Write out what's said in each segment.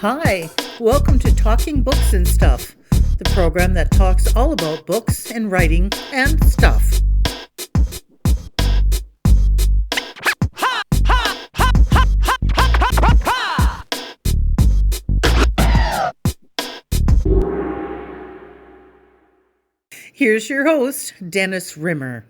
Hi, welcome to Talking Books and Stuff, the program that talks all about books and writing and stuff. Here's your host, Dennis Rimmer.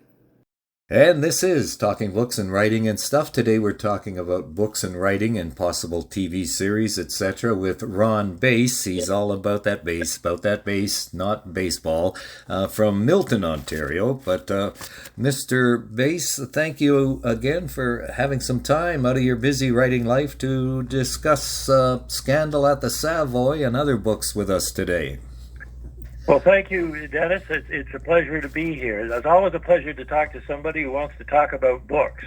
And this is Talking Books and Writing and Stuff. Today we're talking about books and writing and possible TV series, etc. with Ron Bass. He's all about that bass, not baseball, from Milton, Ontario. But Mr. Bass, thank you again for having some time out of your busy writing life to discuss Scandal at the Savoy and other books with us today. Well, thank you, Dennis. It's a pleasure to be here. It's always a pleasure to talk to somebody who wants to talk about books.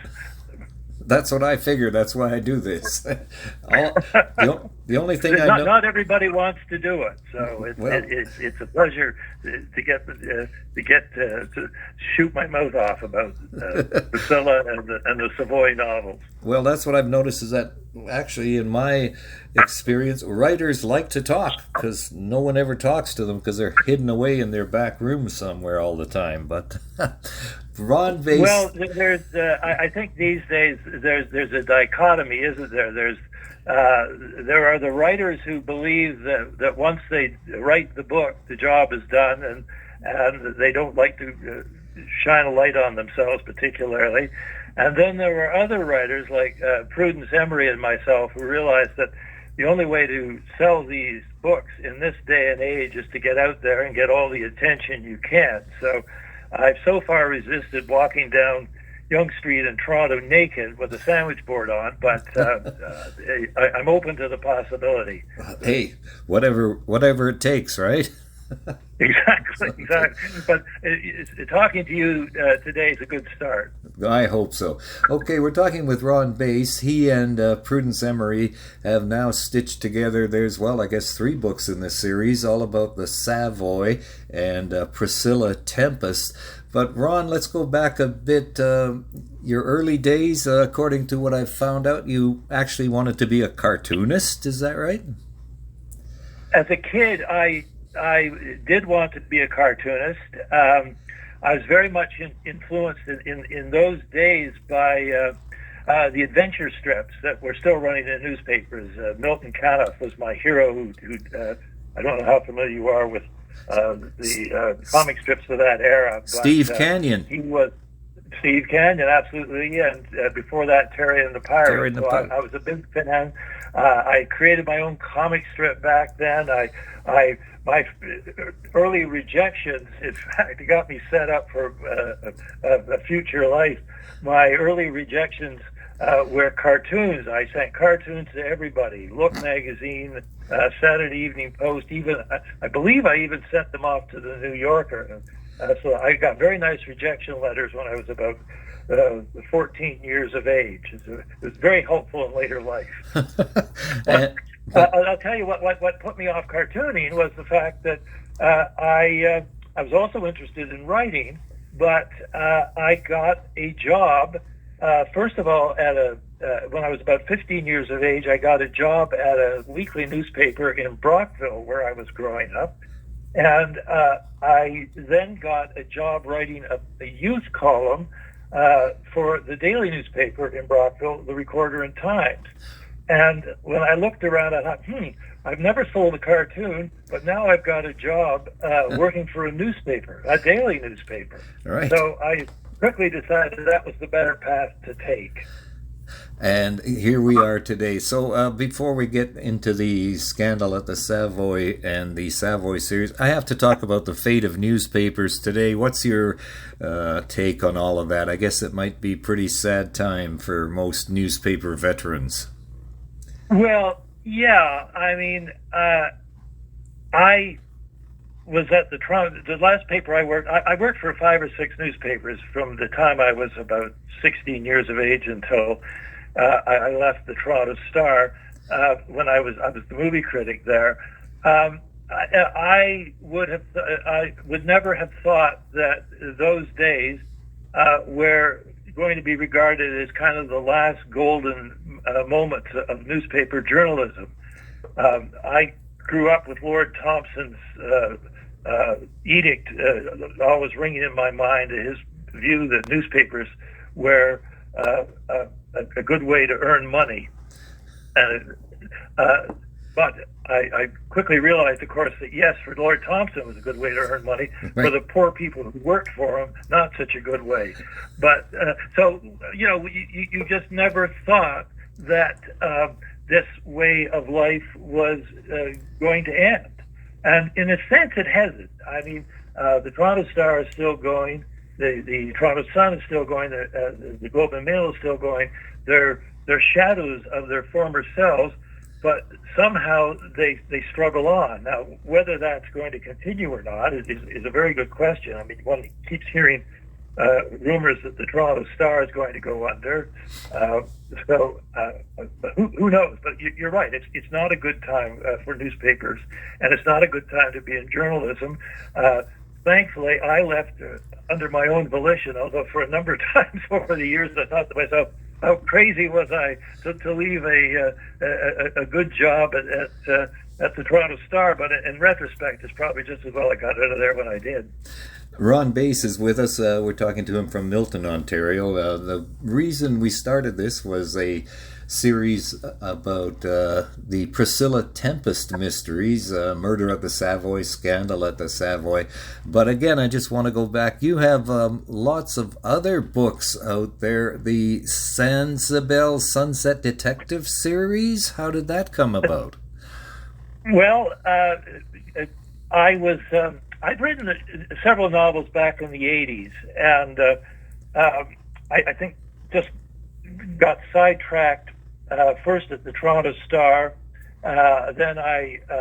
That's what I figured. That's why I do this. The only thing not everybody wants to do it, so it's a pleasure to get to shoot my mouth off about Priscilla and the Savoy novels. Well, that's what I've noticed is that actually, in my experience, writers like to talk because no one ever talks to them because they're hidden away in their back room somewhere all the time. But Ron Bass. Well, I think these days there's a dichotomy, isn't there? There are the writers who believe that once they write the book, the job is done, and they don't like to shine a light on themselves particularly. And then there are other writers like Prudence, Emery, and myself who realize that the only way to sell these books in this day and age is to get out there and get all the attention you can. So I've so far resisted walking down Yonge Street in Toronto naked with a sandwich board on, but I'm open to the possibility. Hey, whatever it takes, right? Exactly. But talking to you today is a good start. I hope so. Okay, we're talking with Ron Bass. He and Prudence Emery have now stitched together, I guess 3 books in this series, all about the Savoy and Priscilla Tempest. But Ron, let's go back a bit. Your early days, according to what I've found out, you actually wanted to be a cartoonist. Is that right? As a kid, I did want to be a cartoonist. I was very much influenced in those days by the adventure strips that were still running in newspapers. Milton Caniff was my hero. Who I don't know how familiar you are with the comic strips of that era. Steve Canyon. He was Steve Canyon, absolutely, and before that, Terry and the Pirates. I was a big fan. I created my own comic strip back then. My early rejections, in fact, got me set up for a future life. My early rejections were cartoons. I sent cartoons to everybody. Look magazine, Saturday Evening Post. I believe I even sent them off to the New Yorker. So I got very nice rejection letters when I was about 14 years of age. It was very helpful in later life. I'll tell you what put me off cartooning was the fact that I was also interested in writing, but I got a job. First of all, when I was about 15 years of age, I got a job at a weekly newspaper in Brockville, where I was growing up. And I then got a job writing a youth column for the daily newspaper in Brockville, the Recorder and Times. And when I looked around, I thought, I've never sold a cartoon, but now I've got a job working for a newspaper, a daily newspaper. Right. So I quickly decided that was the better path to take. And here we are today. So before we get into the Scandal at the Savoy and the Savoy series, I have to talk about the fate of newspapers today. What's your take on all of that? I guess it might be a pretty sad time for most newspaper veterans. Well, yeah. I mean, I was at the last paper I worked. I worked for 5 or 6 newspapers from the time I was about 16 years of age until I left the Toronto Star when I was the movie critic there. I would never have thought that those days were going to be regarded as kind of the last golden moments of newspaper journalism. I grew up with Lord Thompson's edict always ringing in my mind, his view that newspapers were a good way to earn money. But I quickly realized, of course, that yes, for Lord Thompson it was a good way to earn money. Right. For the poor people who worked for him, not such a good way. But so, you just never thought that this way of life was going to end. And in a sense, it hasn't. I mean, the Toronto Star is still going. The Toronto Sun is still going. The Globe and Mail is still going. They're shadows of their former selves, but somehow they struggle on. Now, whether that's going to continue or not is a very good question. I mean, one keeps hearing rumors that the Toronto Star is going to go under. Who knows? But you're right. It's not a good time for newspapers, and it's not a good time to be in journalism. Thankfully, I left under my own volition, although for a number of times over the years I thought to myself, how crazy was I to leave a good job at the Toronto Star? But in retrospect, it's probably just as well I got out of there when I did. Ron Bass is with us. We're talking to him from Milton, Ontario. The reason we started this was a series about the Priscilla Tempest mysteries, murder at the Savoy, scandal at the Savoy. But again, I just want to go back. You have lots of other books out there. The Sansabel Sunset Detective series, how did that come about? Well, I'd written several novels back in the 80s, and I think just got sidetracked first at the Toronto Star. Then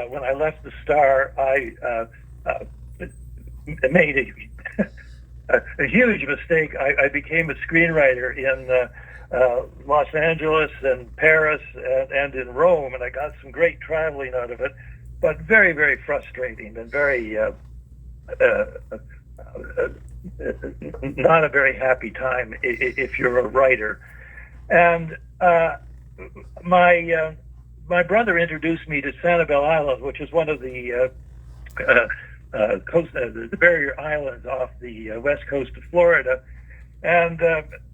when I left the Star, I made a huge mistake. I became a screenwriter in Los Angeles and Paris and in Rome, and I got some great traveling out of it, but very, very frustrating and very not a very happy time if you're a writer. And my brother introduced me to Sanibel Island, which is one of the the barrier islands off the west coast of Florida. And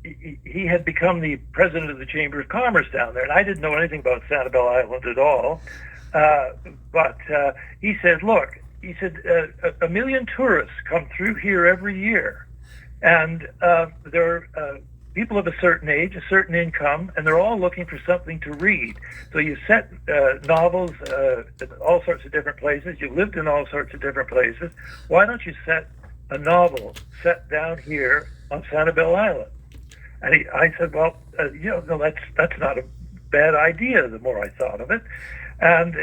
he had become the president of the Chamber of Commerce down there. And I didn't know anything about Sanibel Island at all. But he said, look, he said, 1 million tourists come through here every year. And they're people of a certain age, a certain income, and they're all looking for something to read. So you set novels in all sorts of different places. You lived in all sorts of different places. Why don't you set a novel set down here on Sanibel Island? And I said, well, no, that's not a bad idea, the more I thought of it. And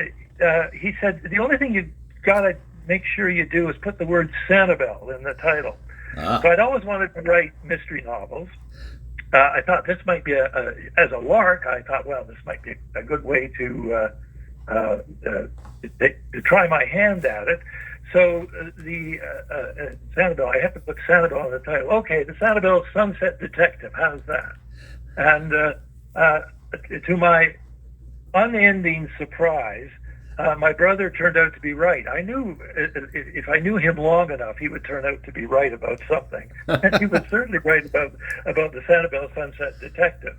he said, the only thing you got to make sure you do is put the word Sanibel in the title. So I'd always wanted to write mystery novels. I thought this might be as a lark, I thought, well, this might be a good way to try my hand at it. So the Sanibel, I have to put Sanibel in the title. Okay, the Sanibel Sunset Detective, how's that? And to my unending surprise, my brother turned out to be right. I knew if I knew him long enough, he would turn out to be right about something. And he was certainly right about the Sanibel Sunset Detective.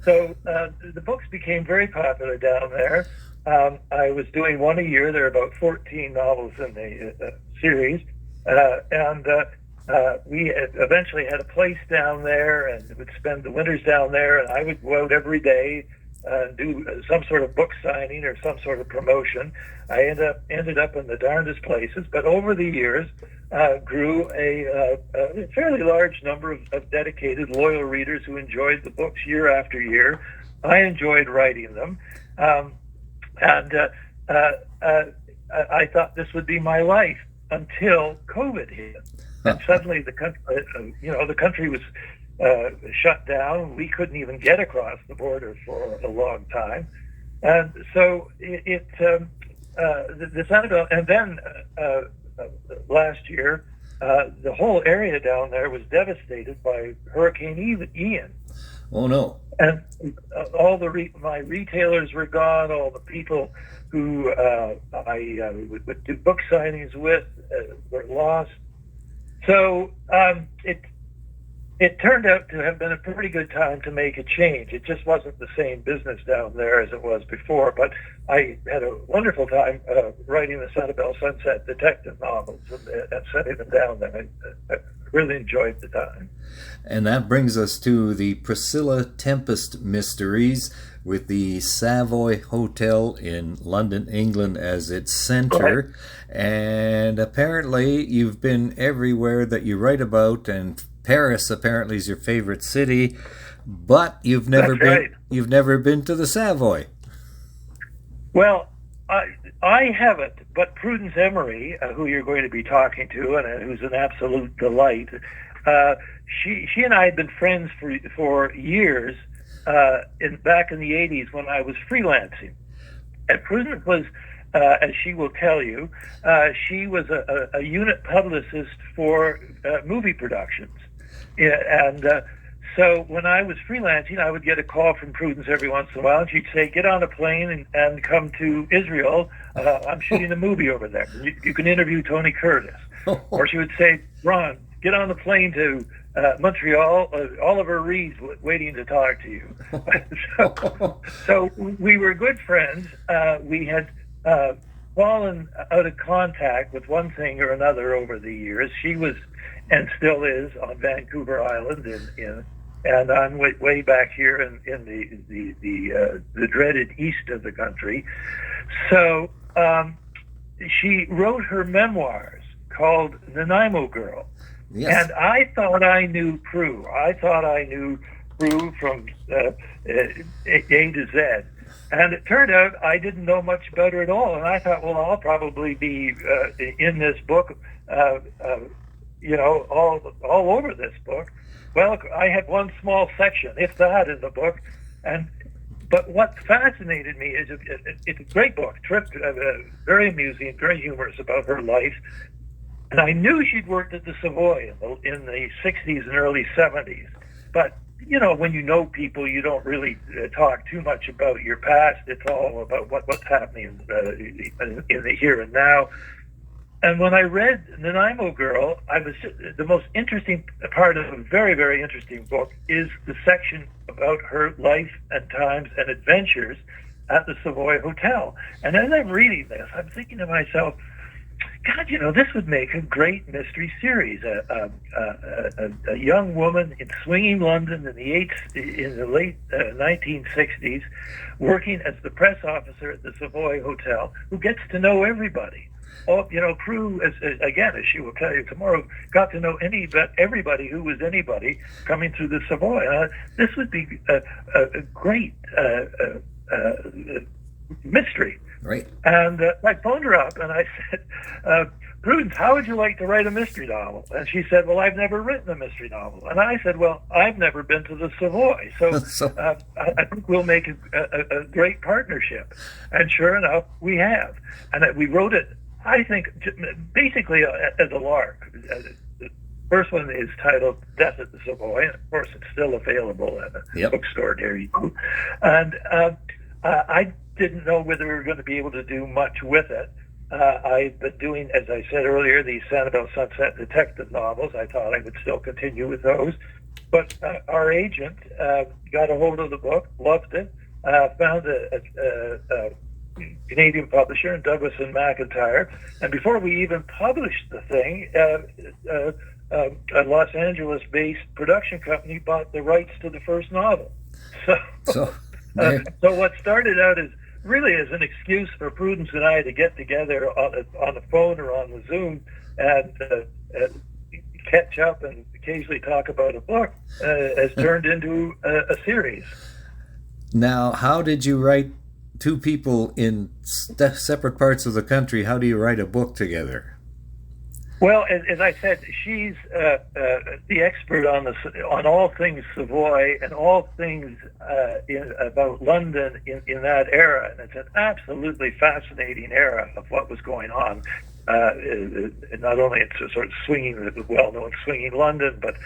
So the books became very popular down there. I was doing one a year. There are about 14 novels in the series. And we eventually had a place down there and would spend the winters down there. And I would go out every day, do some sort of book signing or some sort of promotion. I ended up in the darndest places, but over the years grew a fairly large number of dedicated, loyal readers who enjoyed the books year after year. I enjoyed writing them, and I thought this would be my life until COVID hit, and suddenly the country was shut down. We couldn't even get across the border for a long time, and so the Sanibel, and then last year the whole area down there was devastated by Hurricane Ian, Oh no! And all my retailers were gone. All the people who I would do book signings with were lost. So it turned out to have been a pretty good time to make a change. It just wasn't the same business down there as it was before, but I had a wonderful time writing the Sanibel Sunset detective novels and setting them down there. I really enjoyed the time. And that brings us to the Priscilla Tempest mysteries, with the Savoy Hotel in London, England as its center. Right. And apparently you've been everywhere that you write about, and Paris apparently is your favorite city, but you've never been to the Savoy. Well, I haven't, but Prudence Emery, who you're going to be talking to, and who's an absolute delight, she and I had been friends for years, back in the 80s when I was freelancing. And Prudence was, as she will tell you, she was a unit publicist for movie productions. Yeah, and so when I was freelancing, I would get a call from Prudence every once in a while, and she'd say, "Get on a plane and come to Israel. I'm shooting a movie over there. You can interview Tony Curtis." Or she would say, "Ron, get on the plane to Montreal. Oliver Reed's waiting to talk to you." So we were good friends. We had fallen out of contact with one thing or another over the years. She was, and still is, on Vancouver Island, and I'm way back here in the dreaded east of the country. So she wrote her memoirs called Nanaimo Girl. Yes. And I thought I knew Prue. I thought I knew Prue from A to Z. And it turned out I didn't know much about her at all. And I thought, well, I'll probably be in this book, all over this book. Well, I had one small section, if that, in the book. But what fascinated me is it's a great book, very amusing, very humorous about her life. And I knew she'd worked at the Savoy in the 60s and early 70s. But, when you know people, you don't really talk too much about your past. It's all about what's happening in the here and now. And when I read Nanaimo Girl, the most interesting part of a very, very interesting book is the section about her life and times and adventures at the Savoy Hotel. And as I'm reading this, I'm thinking to myself, God, this would make a great mystery series. A young woman in swinging London in the late 1960s, working as the press officer at the Savoy Hotel, who gets to know everybody. Prue, as she will tell you tomorrow, got to know everybody who was anybody coming through the Savoy. This would be a great mystery. Right. And I phoned her up and I said, "Prudence, how would you like to write a mystery novel?" And she said, "Well, I've never written a mystery novel." And I said, "Well, I've never been to the Savoy, so I think we'll make a great partnership." And sure enough, we have. And we wrote it, I think, basically as a lark. The first one is titled Death at the Savoy, and of course it's still available at a bookstore near you. And I didn't know whether we were going to be able to do much with it. I've been doing, as I said earlier, these Sanibel Sunset detective novels. I thought I would still continue with those. But our agent got a hold of the book, loved it, found a Canadian publisher, Douglas and McIntyre. And before we even published the thing, a Los Angeles-based production company bought the rights to the first novel. So what started out as really as an excuse for Prudence and I to get together on the phone or on the Zoom and catch up and occasionally talk about a book has turned into a series. Now, how did you write two people in separate parts of the country? How do you write a book together? Well, as I said, she's the expert on all things Savoy and all things about London in that era, and it's an absolutely fascinating era of what was going on. Not only it's a sort of swinging, well-known swinging London, but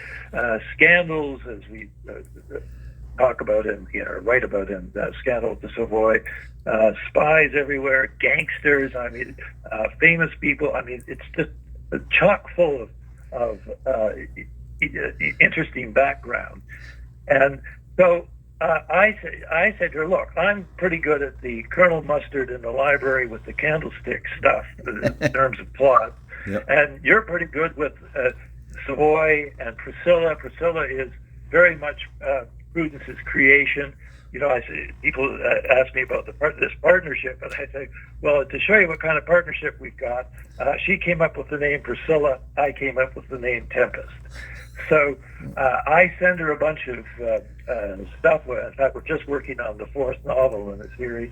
scandals, as we talk about in, write about in Scandal at the Savoy. Spies everywhere, gangsters. I mean, famous people. I mean, it's just chock full of interesting background. And so I said to her, look, I'm pretty good at the Colonel Mustard in the library with the candlestick stuff in terms of plot. Yep. And you're pretty good with Savoy and Priscilla. Priscilla is very much Prudence's creation. I say, people ask me about this partnership, and I say, well, to show you what kind of partnership we've got, she came up with the name Priscilla, I came up with the name Tempest. So I send her a bunch of stuff. In fact, we're just working on the fourth novel in the series,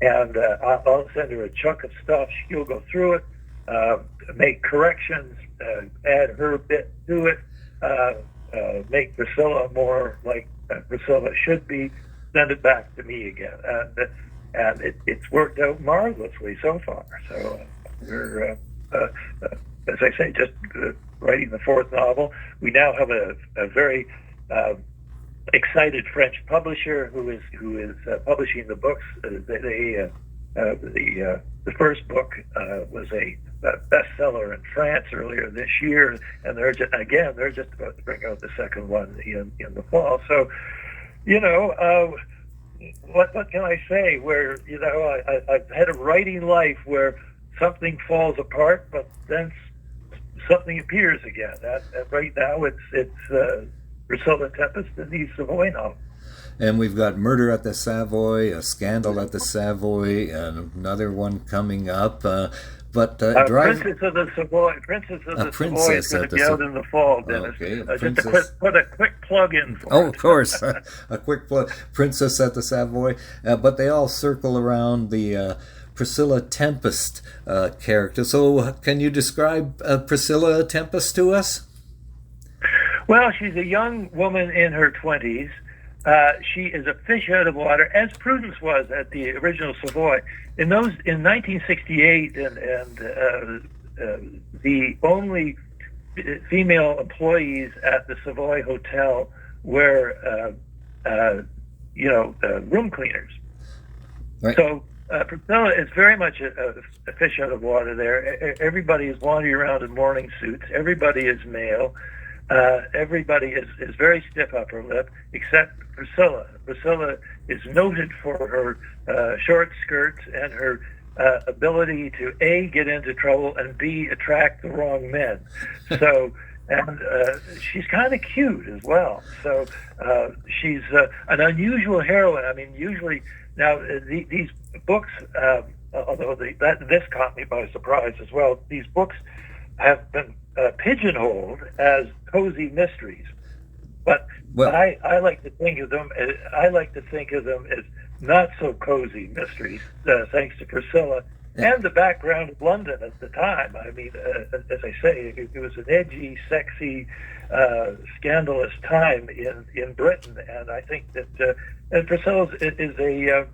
and I'll send her a chunk of stuff. She'll go through it, make corrections, add her bit to it, make Priscilla more like Priscilla should be, send it back to me again. And it's worked out marvelously so far. So we're, as I say, just writing the fourth novel. We now have a very excited French publisher who is publishing the books. The first book was a bestseller in France earlier this year, and they're just about to bring out the second one in the fall. So, what can I say? Where I've had a writing life where something falls apart, but then something appears again. And right now, it's Priscilla Tempest and the Savoy novel. And we've got Murder at the Savoy, a Scandal at the Savoy, and another one coming up. Princess of the Savoy. Princess of the Savoy is going to be out in the fall, Dennis. Okay, just put a quick plug in for it. Of course. A quick plug. Princess at the Savoy. But they all circle around the Priscilla Tempest character. So can you describe Priscilla Tempest to us? Well, she's a young woman in her 20s. She is a fish out of water, as Prudence was at the original Savoy. In 1968, and the only female employees at the Savoy Hotel were, room cleaners. Right. So Priscilla is very much a fish out of water there. Everybody is wandering around in morning suits. Everybody is male. Everybody is very stiff upper lip, except Priscilla. Priscilla is noted for her short skirts and her ability to A, get into trouble, and B, attract the wrong men. So, and she's kind of cute as well. So she's an unusual heroine. I mean, usually now these books, although this caught me by surprise as well, these books have been pigeonholed as cozy mysteries, but I like to think of them. As not so cozy mysteries, thanks to Priscilla and the background of London at the time. I mean, as I say, it was an edgy, sexy, scandalous time in Britain, and I think that and Priscilla is a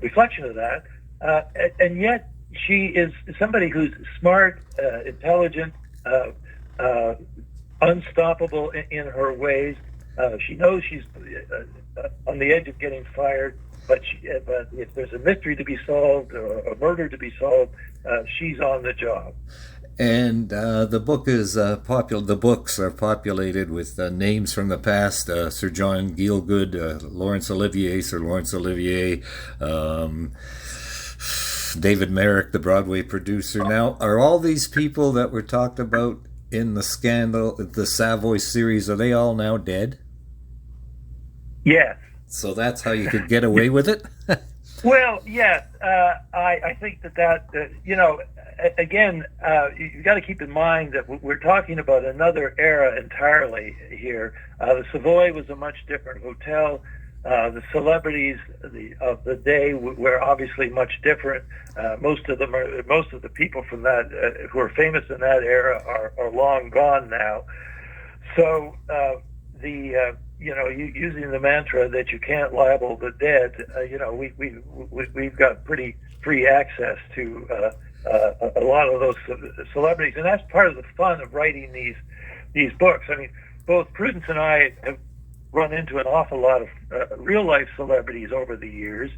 reflection of that, and yet she is somebody who's smart, intelligent, unstoppable in her ways. She knows she's on the edge of getting fired, but if there's a mystery to be solved or a murder to be solved, she's on the job. And the book is popular. The books are populated with names from the past: Sir John Gielgud, Sir Laurence Olivier. David Merrick, the Broadway producer. Now, are all these people that were talked about in the the Savoy series, are they all now dead? Yes. So that's how you could get away with it? Well, yes. I think that again, you've got to keep in mind that we're talking about another era entirely here. The Savoy was a much different hotel. The celebrities of the day were obviously much different. Most of the people from that who are famous in that era are long gone now. So using the mantra that you can't libel the dead, we've got pretty free access to a lot of those celebrities, and that's part of the fun of writing these books. I mean, both Prudence and I run into an awful lot of real life celebrities over the years.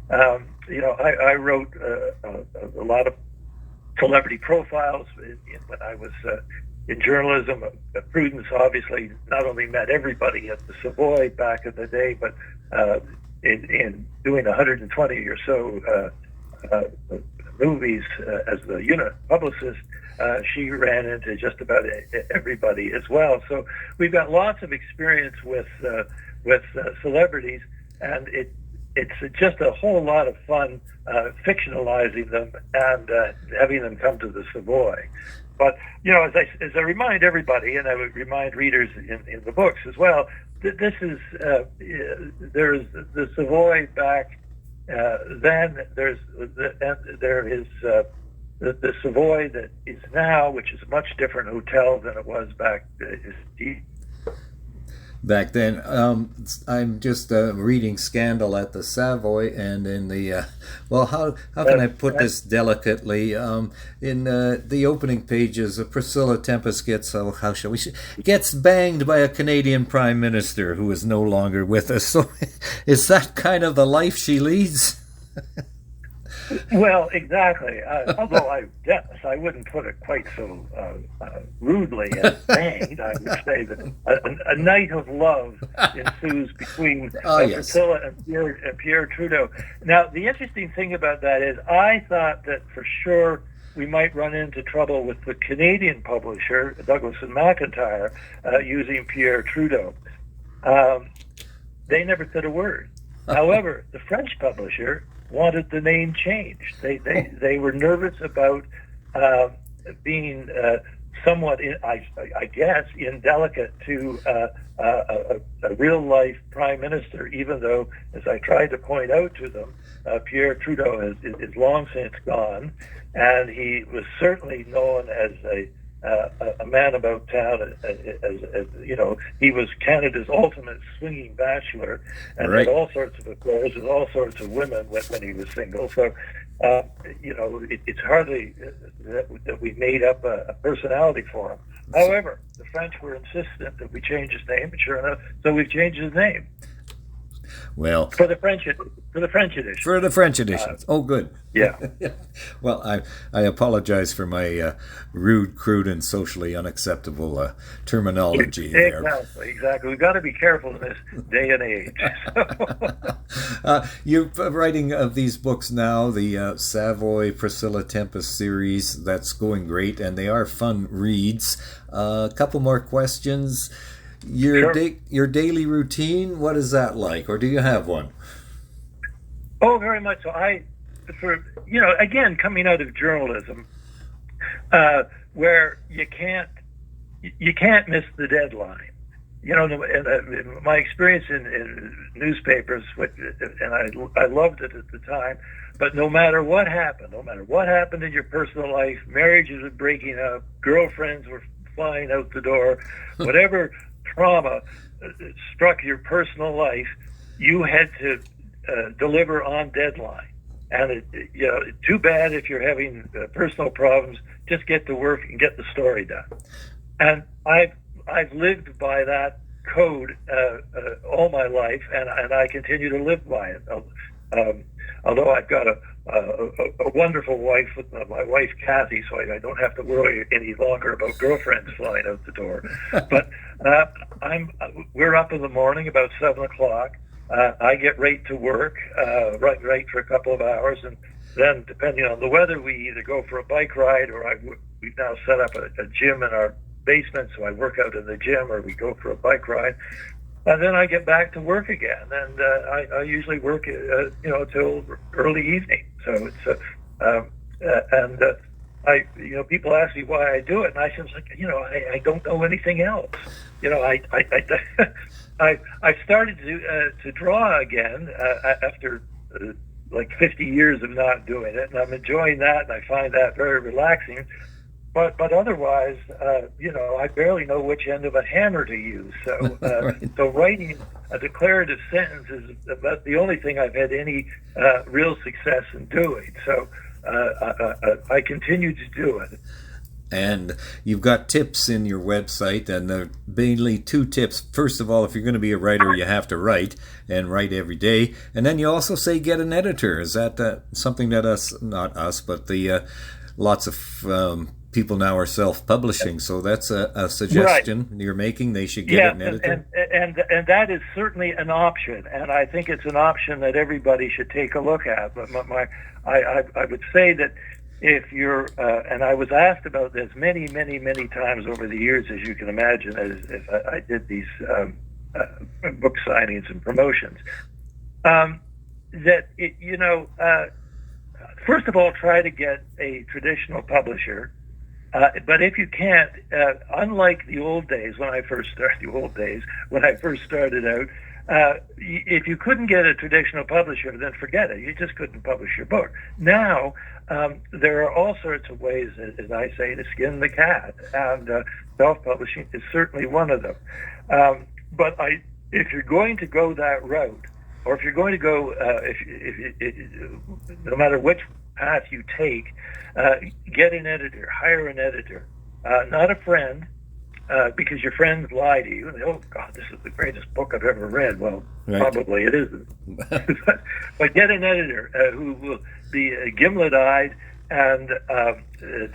I wrote a lot of celebrity profiles when I was in journalism. Prudence obviously not only met everybody at the Savoy back in the day, but in doing 120 or so movies as the unit publicist, she ran into just about everybody as well. So we've got lots of experience with celebrities, and it's just a whole lot of fun fictionalizing them and having them come to the Savoy. But as I remind everybody, and I would remind readers in the books as well, this is there's the Savoy back then. There is the Savoy that is now, which is a much different hotel than it was back then. I'm just reading Scandal at the Savoy, and in the how can I put this delicately? In the opening pages, Priscilla Tempest gets banged by a Canadian Prime Minister who is no longer with us. So, is that kind of the life she leads? Well, exactly. Although I wouldn't put it quite so rudely as banged. I would say that a night of love ensues between Priscilla and Pierre Trudeau. Now, the interesting thing about that is I thought that for sure we might run into trouble with the Canadian publisher, Douglas and McIntyre, using Pierre Trudeau. They never said a word. However, the French publisher wanted the name changed. They were nervous about being somewhat, I guess, indelicate to a real life prime minister. Even though, as I tried to point out to them, Pierre Trudeau is long since gone, and he was certainly known as a man about town, as he was Canada's ultimate swinging bachelor, and had all sorts of affairs with all sorts of women when he was single. So, it's hardly that we made up a personality for him. However, the French were insistent that we change his name, and sure enough, so we've changed his name. Well, for the French edition. For the French edition. Oh, good. Yeah. Well, I apologize for my rude, crude, and socially unacceptable terminology there. Exactly. We've got to be careful in this day and age. You're writing of these books now, the Savoy Priscilla Tempest series. That's going great, and they are fun reads. A couple more questions. Your daily routine, what is that like, or do you have one? Oh, very much so. Again, coming out of journalism, where you can't miss the deadline. My experience in newspapers, and I loved it at the time. But no matter what happened in your personal life, marriages were breaking up, girlfriends were flying out the door, whatever trauma struck your personal life, you had to deliver on deadline. And too bad if you're having personal problems. Just get to work and get the story done. And I've lived by that code all my life, and I continue to live by it. Although I've got a wonderful wife, with my wife Kathy, so I don't have to worry any longer about girlfriends flying out the door. But we're up in the morning about 7:00. I get right to work, right for a couple of hours, and then depending on the weather, we either go for a bike ride, or we've now set up a gym in our basement, so I work out in the gym, or we go for a bike ride. And then I get back to work again, and I usually work, till early evening. So it's people ask me why I do it, and I said, I don't know anything else. I started to draw again after like 50 years of not doing it, and I'm enjoying that, and I find that very relaxing. But otherwise, I barely know which end of a hammer to use. So so writing a declarative sentence is about the only thing I've had any real success in doing. So I continue to do it. And you've got tips in your website, and there are mainly two tips. First of all, if you're going to be a writer, you have to write, and write every day. And then you also say get an editor. Is that something that not us, but the lots of people now are self-publishing, so that's a suggestion you're making. They should get an editor. And that is certainly an option, and I think it's an option that everybody should take a look at. But I would say that if you're, and I was asked about this many times over the years, as you can imagine, as I did these book signings and promotions, that first of all, try to get a traditional publisher. But if you can't, unlike the old days when I first started out, if you couldn't get a traditional publisher, then forget it. You just couldn't publish your book. Now, there are all sorts of ways, as I say, to skin the cat, and self-publishing is certainly one of them. But if you're going to go that route, or if you're going to go, no matter which path you take, get an editor, hire an editor, not a friend, because your friends lie to you and they, oh God, this is the greatest book I've ever read. Well, right. Probably it isn't. But get an editor who will be gimlet-eyed and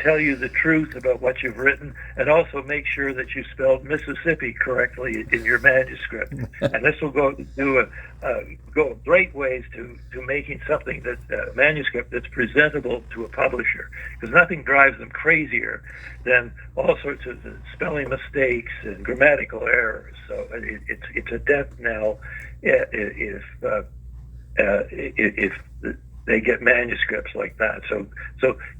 tell you the truth about what you've written, and also make sure that you spelled Mississippi correctly in your manuscript. And this will go great ways to making something that manuscript that's presentable to a publisher, because nothing drives them crazier than all sorts of spelling mistakes and grammatical errors. So it's a death knell if they get manuscripts like that. So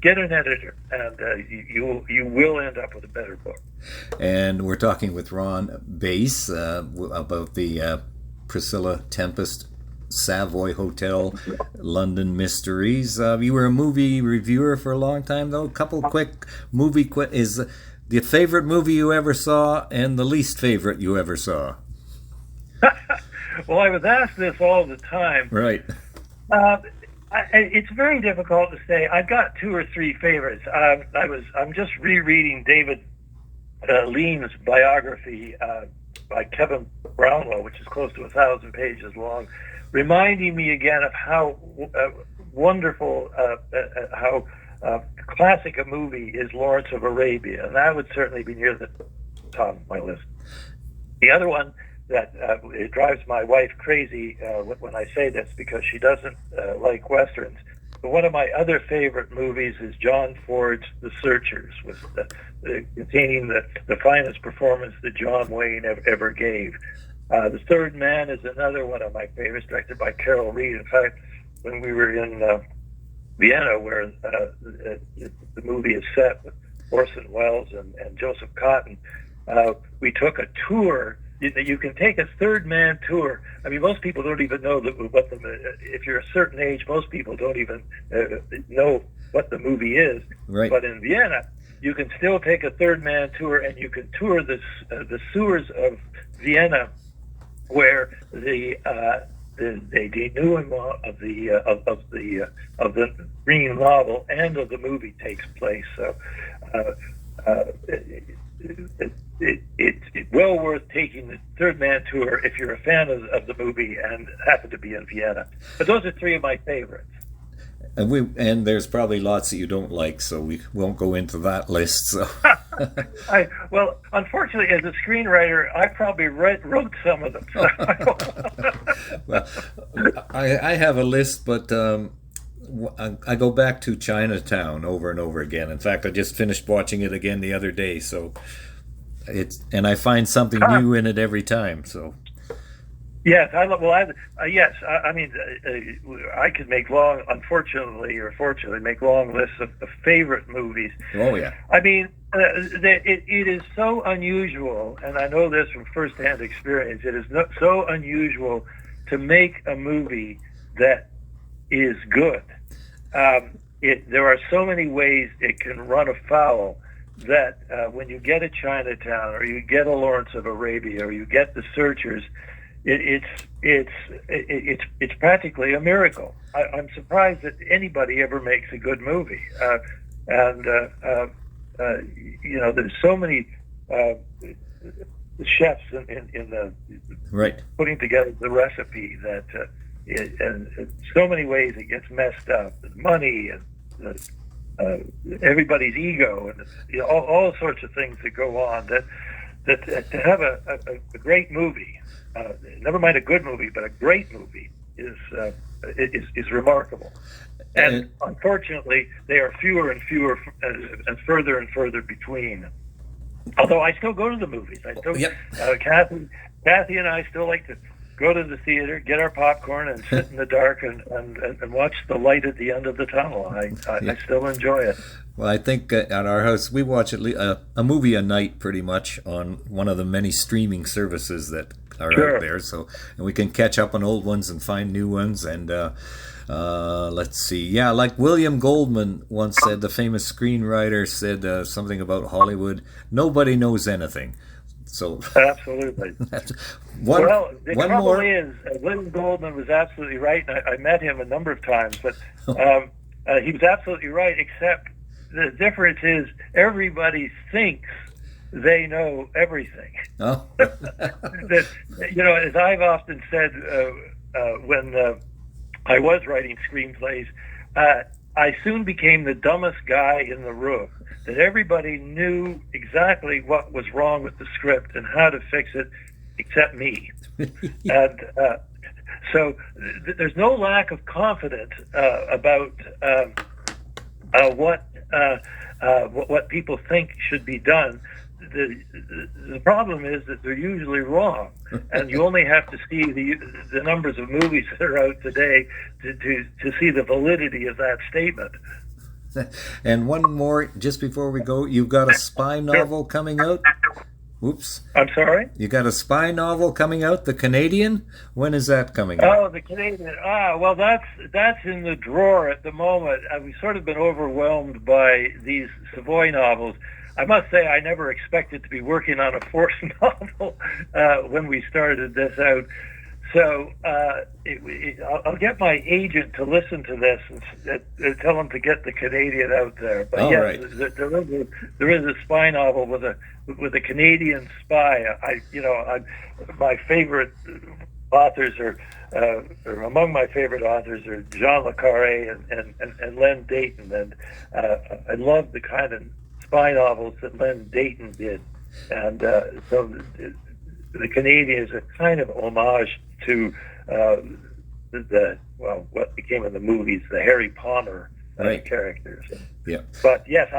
get an editor, and you will end up with a better book. And we're talking with Ron Bass about the Priscilla Tempest Savoy Hotel London Mysteries. You were a movie reviewer for a long time, though. A couple quick movie is the favorite movie you ever saw and the least favorite you ever saw? Well, I was asked this all the time. Right. It's very difficult to say. I've got two or three favorites. I'm just rereading David Lean's biography by Kevin Brownlow, which is close to 1,000 pages long, reminding me again of how wonderful, how classic a movie is Lawrence of Arabia, and that would certainly be near the top of my list. The other one that it drives my wife crazy when I say this, because she doesn't like Westerns. But one of my other favorite movies is John Ford's The Searchers, with containing the finest performance that John Wayne ever gave. The Third Man is another one of my favorites, directed by Carol Reed. In fact, when we were in Vienna, where the movie is set with Orson Welles and Joseph Cotton, we took a tour. You can take a Third Man tour. I mean, most people don't even know if you're a certain age, most people don't even know what the movie is. Right. But in Vienna, you can still take a Third Man tour, and you can tour the sewers of Vienna, where the denouement of the green novel and of the movie takes place. So it's well worth taking the Third Man tour if you're a fan of the movie and happen to be in Vienna. But those are three of my favorites. And there's probably lots that you don't like, so we won't go into that list. So. Well, unfortunately, as a screenwriter, I probably wrote some of them. So. Well, I have a list, but I go back to Chinatown over and over again. In fact, I just finished watching it again the other day. So and I find something new in it every time. So. Yes, I mean, I could make unfortunately or fortunately, make long lists of favorite movies. Oh yeah. I mean, it is so unusual, and I know this from firsthand experience. It is so unusual to make a movie that is good. There are so many ways it can run afoul that when you get a Chinatown, or you get a Lawrence of Arabia, or you get The Searchers, it's practically a miracle. I'm surprised that anybody ever makes a good movie, and there's so many chefs in the right putting together the recipe that and so many ways it gets messed up. Money and everybody's ego and all sorts of things that go on. That to have a great movie, never mind a good movie, but a great movie is remarkable. And unfortunately, they are fewer and fewer and further between. Although I still go to the movies, Kathy and I still like to go to the theater, get our popcorn, and sit in the dark and watch the light at the end of the tunnel. I still enjoy it. Well, I think at our house we watch a movie a night pretty much on one of the many streaming services that are out there. So, and we can catch up on old ones and find new ones. And let's see. Yeah, like William Goldman once said, the famous screenwriter said something about Hollywood. Nobody knows anything. So absolutely. The trouble is, William Goldman was absolutely right. And I met him a number of times, but he was absolutely right. Except the difference is everybody thinks they know everything. Oh. As I've often said when I was writing screenplays, I soon became the dumbest guy in the room. That everybody knew exactly what was wrong with the script and how to fix it, except me. And so there's no lack of confidence about what people think should be done. The problem is that they're usually wrong, and you only have to see the numbers of movies that are out today to see the validity of that statement. And one more, just before we go, you've got a spy novel coming out. Oops. I'm sorry? You got a spy novel coming out, The Canadian? When is that coming out? Oh, The Canadian. Well, that's in the drawer at the moment. We've sort of been overwhelmed by these Savoy novels. I must say I never expected to be working on a fourth novel when we started this out. So I'll get my agent to listen to this and tell him to get The Canadian out there. But yes, right. there is a spy novel with a Canadian spy. My favorite authors or among my favorite authors are Jean Le Carré and Len Deighton, and I love the kind of spy novels that Len Deighton did, and so the Canadian is a kind of homage to what became in the movies, the Harry Palmer characters. Yeah. But yes,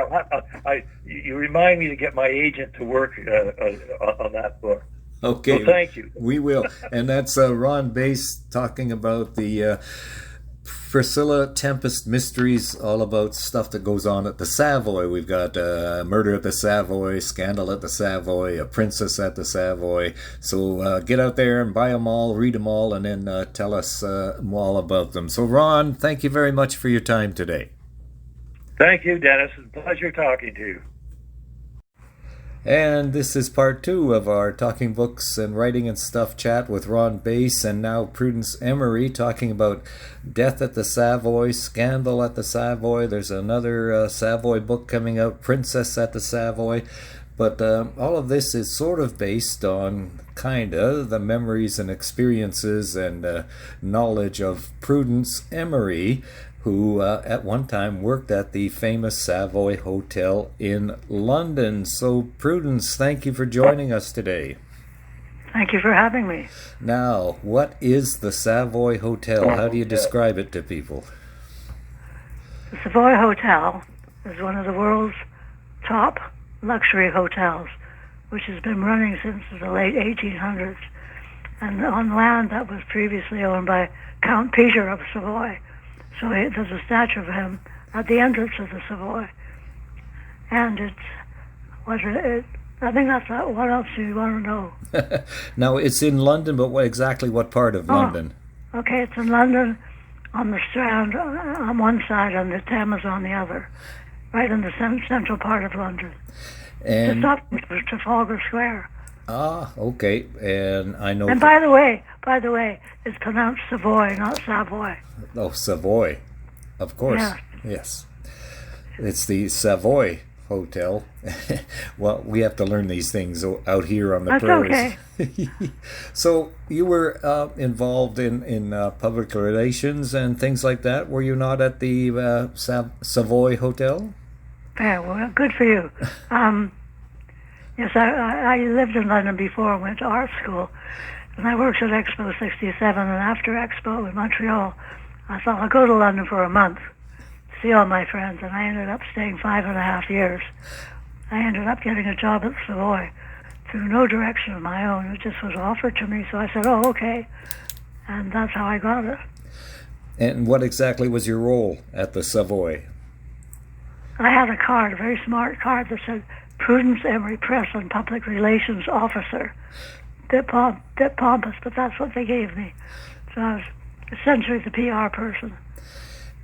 you remind me to get my agent to work on that book. Okay. Well, thank you. We will. And that's Ron Bass talking about the Priscilla Tempest mysteries, all about stuff that goes on at the Savoy. We've got Murder at the Savoy, Scandal at the Savoy, A Princess at the Savoy. So get out there and buy them all, read them all, and then tell us all about them. So Ron, thank you very much for your time today. Thank you, Dennis. It's a pleasure talking to you. And this is part 2 of our Talking Books and Writing and Stuff chat with Ron Bass and now Prudence Emery, talking about Death at the Savoy, Scandal at the Savoy. There's another Savoy book coming out, Princess at the Savoy. But all of this is sort of based on the memories and experiences and knowledge of Prudence Emery, who at one time worked at the famous Savoy Hotel in London. So, Prudence, thank you for joining us today. Thank you for having me. Now, what is the Savoy Hotel? How do you describe it to people? The Savoy Hotel is one of the world's top luxury hotels, which has been running since the late 1800s, and on land that was previously owned by Count Peter of Savoy. So there's a statue of him at the entrance of the Savoy. And I think that's what else do you want to know? Now, it's in London, but exactly what part of London? Okay, it's in London on the Strand on one side and the Thames on the other, right in the central part of London. And just up Trafalgar Square. Ah, okay. And I know. And by the way, it's pronounced Savoy, not Savoy. Oh, Savoy, of course. Yeah. Yes, it's the Savoy Hotel. Well, we have to learn these things out here on the That's prairies. Okay. So you were involved in public relations and things like that. Were you not at the Savoy Hotel? Yeah, well, good for you. Yes, I lived in London before and went to art school. And I worked at Expo 67, and after Expo in Montreal, I thought I'll go to London for a month, see all my friends, and I ended up staying 5.5 years. I ended up getting a job at Savoy through no direction of my own. It just was offered to me, so I said, oh, okay. And that's how I got it. And what exactly was your role at the Savoy? I had a card, a very smart card that said Prudence, Emery Press and Public Relations Officer. Bit pompous, but that's what they gave me. So I was essentially the PR person.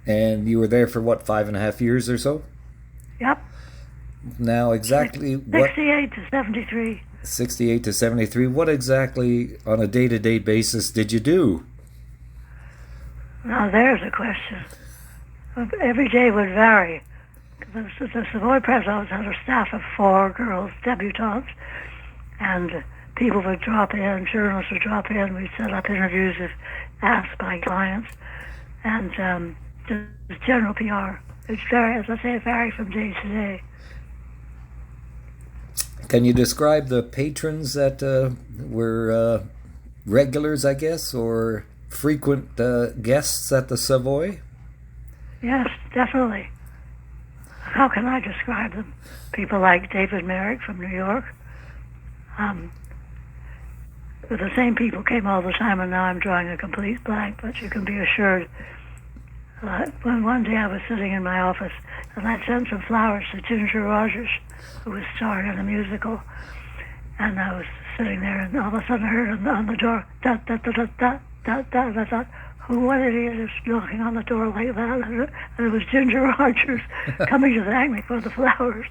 And you were there for what, 5.5 years or so? Yep. Now exactly 68 to 73. 68 to 73. What exactly on a day-to-day basis did you do? Now there's a question. Every day would vary. The Savoy Press always had a staff of 4 girls, debutantes, and people would drop in, journalists would drop in, we'd set up interviews if asked by clients, and just general PR. It's very, as I say, it varies from day to day. Can you describe the patrons that were regulars, I guess, or frequent guests at the Savoy? Yes, definitely. How can I describe them? People like David Merrick from New York. The same people came all the time, and now I'm drawing a complete blank, but you can be assured. One day I was sitting in my office, and I sent some flowers to Ginger Rogers, who was starring in a musical. And I was sitting there, and all of a sudden I heard on the door, da-da-da-da-da, da-da, and I thought, what idiot is knocking on the door like that? And it was Ginger Rogers coming to thank me for the flowers.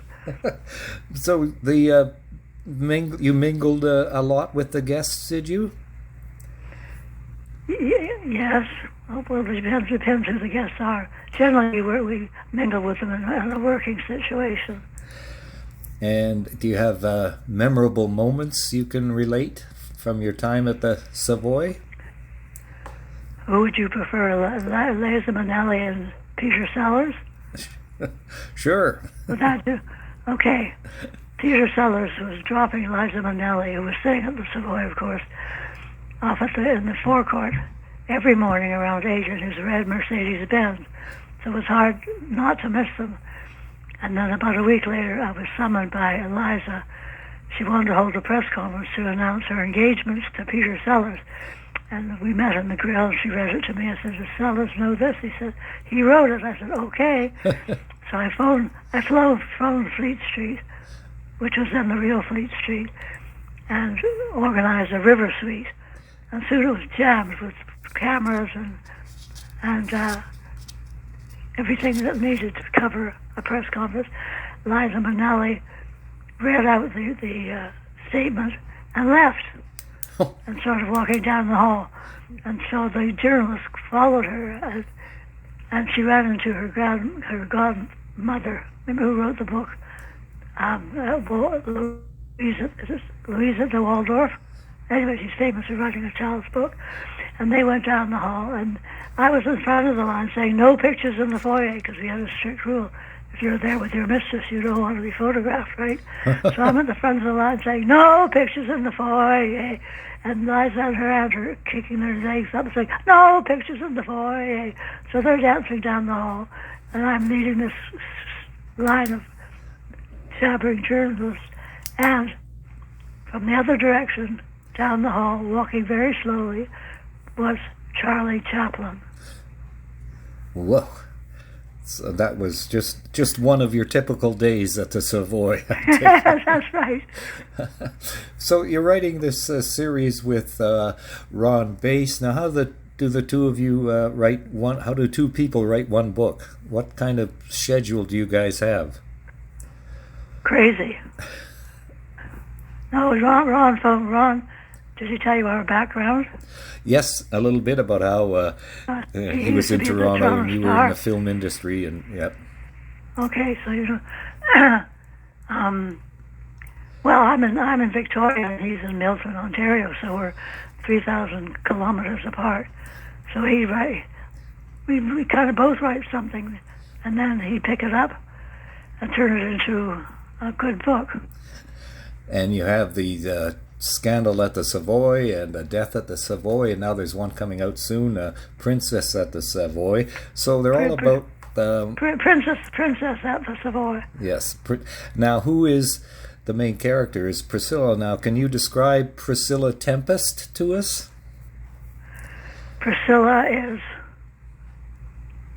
So the you mingled a lot with the guests, did you? Yes. Well, it depends who the guests are. Generally, we mingle with them in a working situation. And do you have memorable moments you can relate from your time at the Savoy? Who would you prefer, Liza Minnelli and Peter Sellers? Sure. Would that do? Okay. Peter Sellers was dropping Liza Minnelli, who was sitting at the Savoy, of course, off in the forecourt every morning around 8 in his red Mercedes-Benz. So it was hard not to miss them. And then about a week later, I was summoned by Eliza. She wanted to hold a press conference to announce her engagements to Peter Sellers. And we met in the grill, and she read it to me. I said, does Sellers know this? He said, he wrote it. I said, okay. So I phoned Fleet Street, which was then the real Fleet Street, and organized a river suite. And soon it was jammed with cameras and everything that needed to cover a press conference. Liza Minnelli read out the statement and left and started walking down the hall. And so the journalist followed her, and she ran into her godmother. Remember who wrote the book? Louisa de Waldorf. Anyway, she's famous for writing a child's book. And they went down the hall, and I was in front of the line saying, no pictures in the foyer, because we had a strict rule. If you're there with your mistress, you don't want to be photographed, right? So I'm at the front of the line saying, no pictures in the foyer. And Liza and her aunt are kicking their legs up and saying, no pictures in the foyer. So they're dancing down the hall, and I'm leading this line of jabbering journalists. And from the other direction, down the hall, walking very slowly, was Charlie Chaplin. Whoa. So that was just one of your typical days at the Savoy. That's right. So you're writing this series with Ron Bass. Now, how do the two of you write one? How do two people write one book? What kind of schedule do you guys have? Crazy. No, Ron. Did he tell you our background? Yes, a little bit about how he was in Toronto and you were in the film industry, and yep. Okay, so Well, I'm in Victoria and he's in Milton, Ontario, so we're 3,000 kilometers apart. So we kind of both write something, and then he'd pick it up and turn it into a good book. And you have the Scandal at the Savoy and Death at the Savoy, and now there's one coming out soon, Princess at the Savoy. So they're all about Princess at the Savoy. Yes. Now, who is the main character? Is Priscilla. Now, can you describe Priscilla Tempest to us? Priscilla is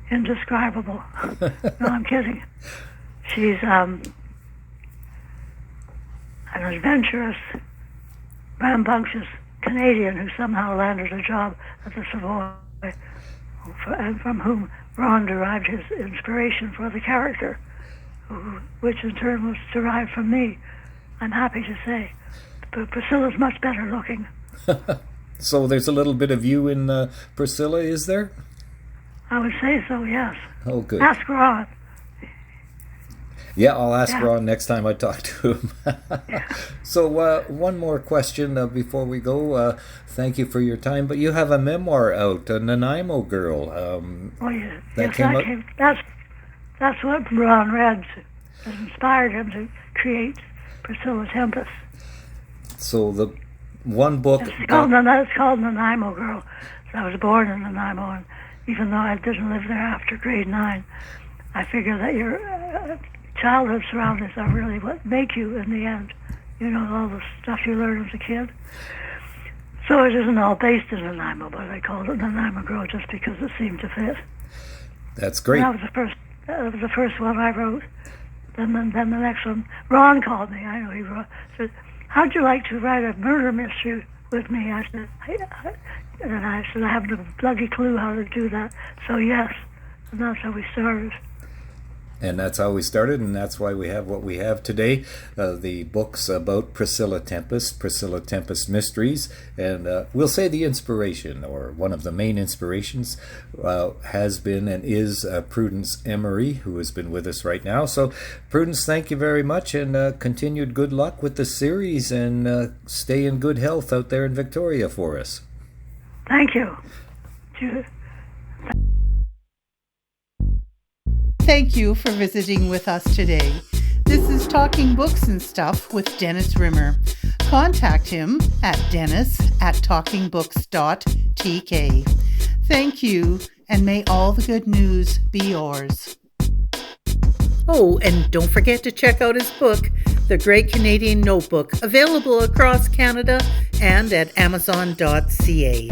indescribable. No, I'm kidding. She's an adventurous, rambunctious Canadian who somehow landed a job at the Savoy, and from whom Ron derived his inspiration for the character, which in turn was derived from me, I'm happy to say. But Priscilla's much better looking. So there's a little bit of you in Priscilla, is there? I would say so, yes. Oh, good. Ask Ron. Yeah, I'll ask Ron next time I talk to him. So one more question before we go. Thank you for your time. But you have a memoir out, a Nanaimo Girl. That's what Ron read that inspired him to create Priscilla Tempest. So the one book... It's called Nanaimo Girl. So I was born in Nanaimo, and even though I didn't live there after grade 9, I figure that your childhood surroundings are really what make you in the end. You know, all the stuff you learn as a kid. So it isn't all based in Nanaimo, but I called it Nanaimo Girl just because it seemed to fit. That's great. And that was the first one I wrote. Then the next one, Ron called me. I know he wrote. Said, "How'd you like to write a murder mystery with me?" I said, I haven't a bloody clue how to do that. So yes, and that's how we started. And that's how we started, and that's why we have what we have today. The books about Priscilla Tempest Mysteries. And we'll say the inspiration, or one of the main inspirations, has been and is Prudence Emery, who has been with us right now. So, Prudence, thank you very much, and continued good luck with the series, and stay in good health out there in Victoria for us. Thank you. Thank you for visiting with us today. This is Talking Books and Stuff with Dennis Rimmer. Contact him at dennis@talkingbooks.tk. Thank you, and may all the good news be yours. Oh, and don't forget to check out his book, The Great Canadian Notebook, available across Canada and at amazon.ca.